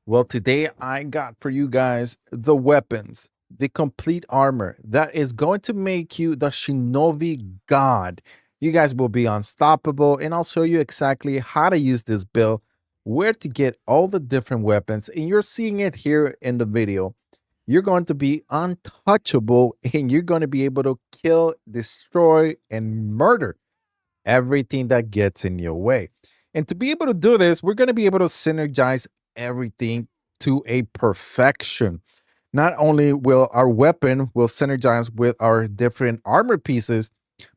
Well, today I got for you guys the weapons, the complete armor that is going to make you the Shinobi God. You guys will be unstoppable, and I'll show you exactly how to use this build, where to get all the different weapons, and you're seeing it here in the video. You're going to be untouchable, and you're going to be able to kill, destroy, and murder everything that gets in your way. And to be able to do this, we're going to be able to synergize everything to a perfection. Not only will our weapon will synergize with our different armor pieces,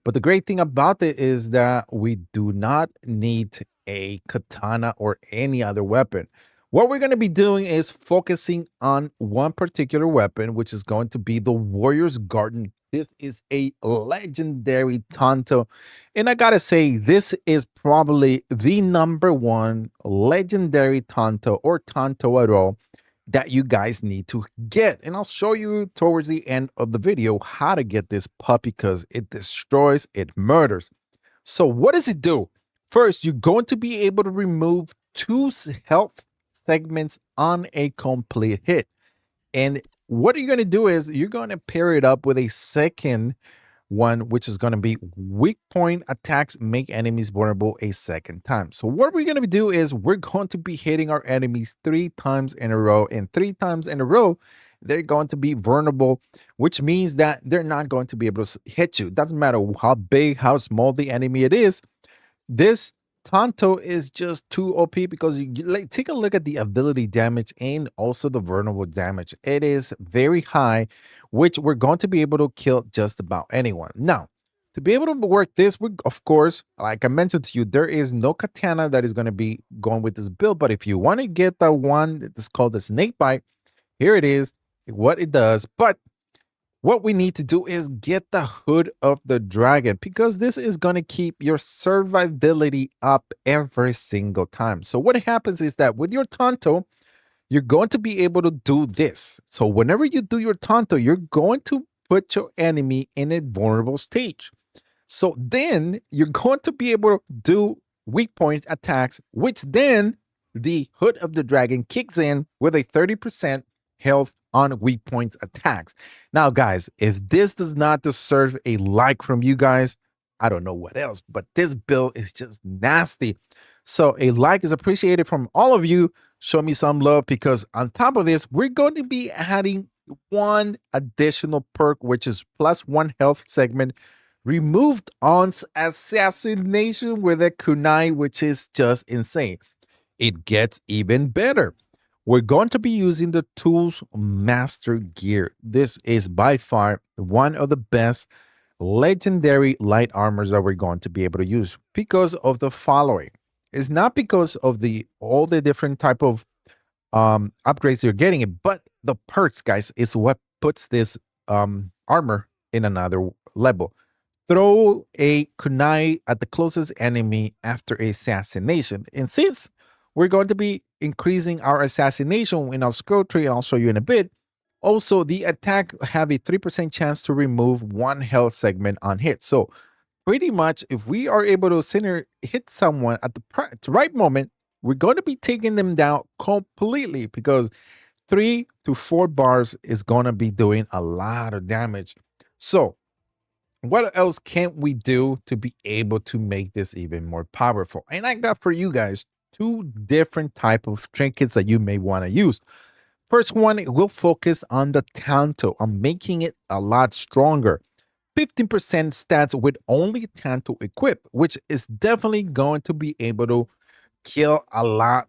but the great thing about it is that we do not need a katana or any other weapon. What we're going to be doing is focusing on one particular weapon, which is going to be the Warrior's Garden. This is a legendary tanto. And I got to say, this is probably the number one legendary tanto or tanto at all that you guys need to get. And I'll show you towards the end of the video how to get this puppy because it destroys, it murders. So what does it do? First, you're going to be able to remove two health segments on a complete hit. And what you're going to do is you're going to pair it up with a second one, which is going to be weak point attacks make enemies vulnerable a second time. So what we're going to do is we're going to be hitting our enemies 3 times in a row, and 3 times in a row they're going to be vulnerable, which means that they're not going to be able to hit you. Doesn't matter how big, how small the enemy it is. This Tanto is just too OP because like, take a look at the ability damage and also the vulnerable damage. It is very high, which we're going to be able to kill just about anyone. Now, to be able to work this, we of course, like I mentioned to you, there is no katana that is going to be going with this build. But if you want to get the one that's called the snake bite, here it is, what it does. But what we need to do is get the hood of the dragon because this is going to keep your survivability up every single time. So what happens is that with your tanto, you're going to be able to do this. So whenever you do your tanto, you're going to put your enemy in a vulnerable stage. So then you're going to be able to do weak point attacks, which then the hood of the dragon kicks in with a 30% health on weak points attacks. Now, guys, if this does not deserve a like from you guys, I don't know what else, but this build is just nasty. So a like is appreciated from all of you. Show me some love because on top of this, we're going to be adding one additional perk, which is +1 health segment removed on assassination with a kunai, which is just insane. It gets even better. We're going to be using the Tools Master Gear. This is by far one of the best legendary light armors that we're going to be able to use because of the following. It's not because of the all the different type of upgrades you're getting it, but the perks, guys, is what puts this armor in another level. Throw a kunai at the closest enemy after assassination. And since we're going to be increasing our assassination in our skill tree, and I'll show you in a bit. Also, the attack have a 3% chance to remove 1 health segment on hit. So pretty much if we are able to hit someone at the right moment, we're going to be taking them down completely because 3 to 4 bars is going to be doing a lot of damage. So what else can we do to be able to make this even more powerful? And I got for you guys 2 different type of trinkets that you may want to use. First one, it will focus on the tanto, on making it a lot stronger. 15% stats with only tanto equipped, which is definitely going to be able to kill a lot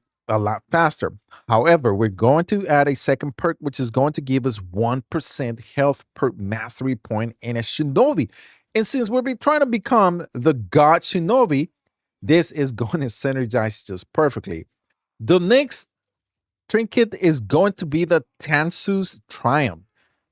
faster. However, we're going to add a second perk, which is going to give us 1% health per mastery point in a shinobi. And since we'll be trying to become the god shinobi, this is going to synergize just perfectly. The next trinket is going to be the Tatsu's Triumph.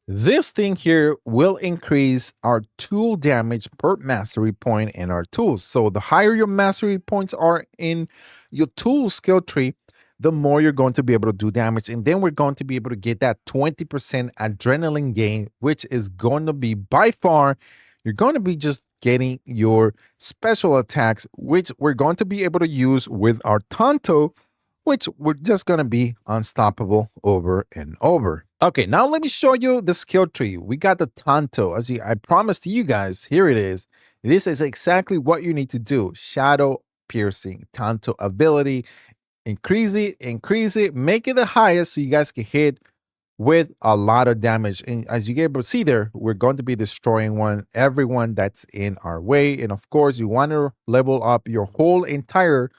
This thing here will increase our tool damage per mastery point in our tools. So the higher your mastery points are in your tool skill tree, the more you're going to be able to do damage. And then we're going to be able to get that 20% adrenaline gain, which is going to be by far, you're going to be just getting your special attacks, which we're going to be able to use with our tanto which we're just going to be unstoppable over and over. Okay, now let me show you the skill tree. We got the tanto. I promised you guys, here it is. This is exactly what you need to do. Shadow piercing, tanto ability. Increase it, make it the highest so you guys can hit with a lot of damage. And as you get able to see there, we're going to be destroying everyone that's in our way. And of course, you want to level up your whole entire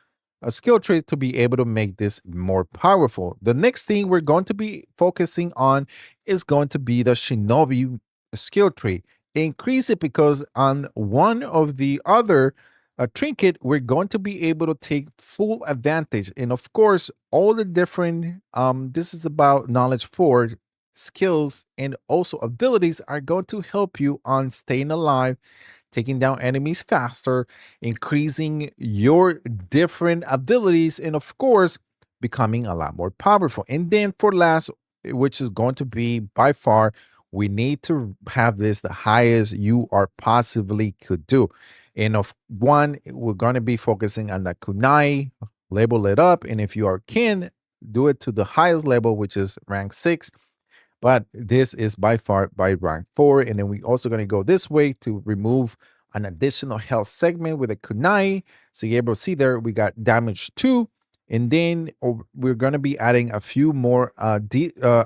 skill tree to be able to make this more powerful. The next thing we're going to be focusing on is going to be the Shinobi skill tree. Increase it because on one of the other trinket, we're going to be able to take full advantage. And of course, all the different, this is about knowledge 4, skills, and also abilities are going to help you on staying alive, taking down enemies faster, increasing your different abilities, and of course, becoming a lot more powerful. And then for last, which is going to be by far, we need to have this the highest you are possibly could do. And of one, we're going to be focusing on the kunai, label it up. And if you are can, do it to the highest level, which is rank 6. But this is by far by rank 4. And then we also going to go this way to remove an additional health segment with a kunai. So you're able to see there, we got damage 2. And then we're going to be adding a few more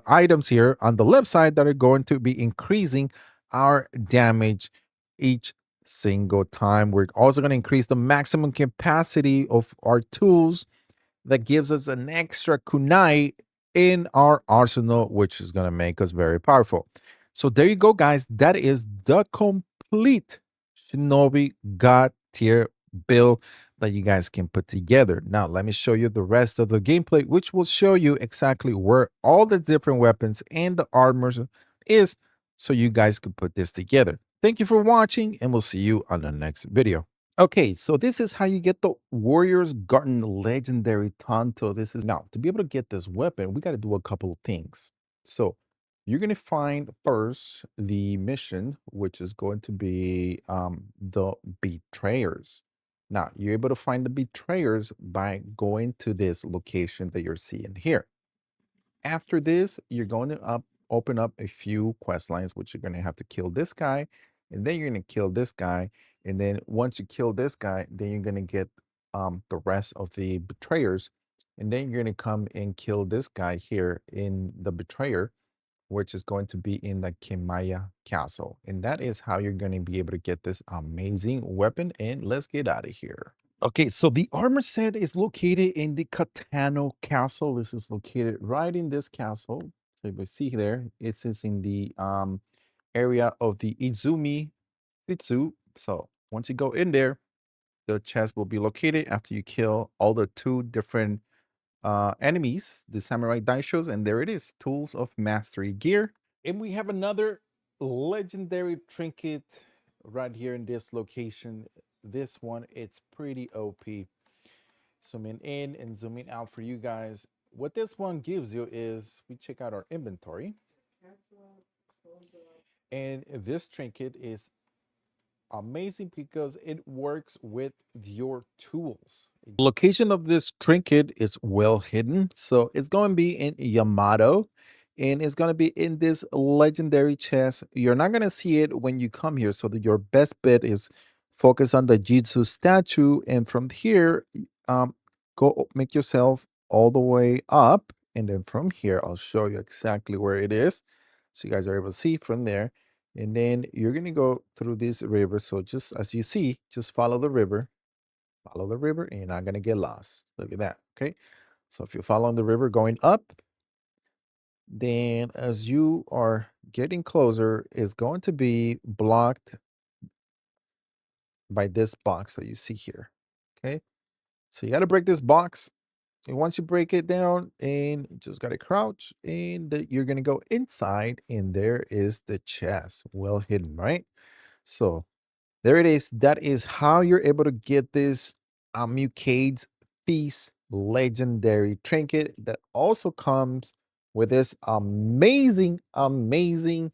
items here on the left side that are going to be increasing our damage each single time. We're also going to increase the maximum capacity of our tools that gives us an extra kunai in our arsenal, which is going to make us very powerful. So there you go, guys. That is the complete Shinobi God tier build that you guys can put together. Now, let me show you the rest of the gameplay, which will show you exactly where all the different weapons and the armors is so you guys can put this together. Thank you for watching, and we'll see you on the next video. Okay, so this is how you get the Warriors Garden legendary Tanto. This is now to be able to get this weapon, we got to do a couple of things. So you're going to find first the mission, which is going to be the betrayers. Now you're able to find the betrayers by going to this location that you're seeing here. After this, you're going to open up a few quest lines, which you're going to have to kill this guy, and then you're going to kill this guy. And then once you kill this guy, then you're going to get the rest of the betrayers. And then you're going to come and kill this guy here in the betrayer, which is going to be in the Kimaya Castle. And that is how you're going to be able to get this amazing weapon. And let's get out of here. Okay, so the armor set is located in the Katano Castle. This is located right in this castle. So you see there, it is in the area of the Izumi Tatsu. So once you go in there, the chest will be located after you kill all the 2 different enemies, the samurai daishos, and there it is, tools of mastery gear. And we have another legendary trinket right here in this location. This one, it's pretty OP. Zooming in and zooming out for you guys. What this one gives you is, we check out our inventory. And this trinket is amazing because it works with your tools. Location of this trinket is well hidden. So it's going to be in Yamato, and it's going to be in this legendary chest. You're not going to see it when you come here. So that your best bet is focus on the Jitsu statue. And from here, go make yourself all the way up. And then from here, I'll show you exactly where it is. So you guys are able to see from there. And then you're going to go through this river. So just as you see, just follow the river, and you're not going to get lost. Look at that. Okay. So if you're following the river going up, then as you are getting closer, it's going to be blocked by this box that you see here. Okay. So you got to break this box. And once you break it down, and you just got to crouch, and you're going to go inside, and there is the chest, well hidden, right? So there it is. That is how you're able to get this Mucade's Feast legendary trinket that also comes with this amazing engraving.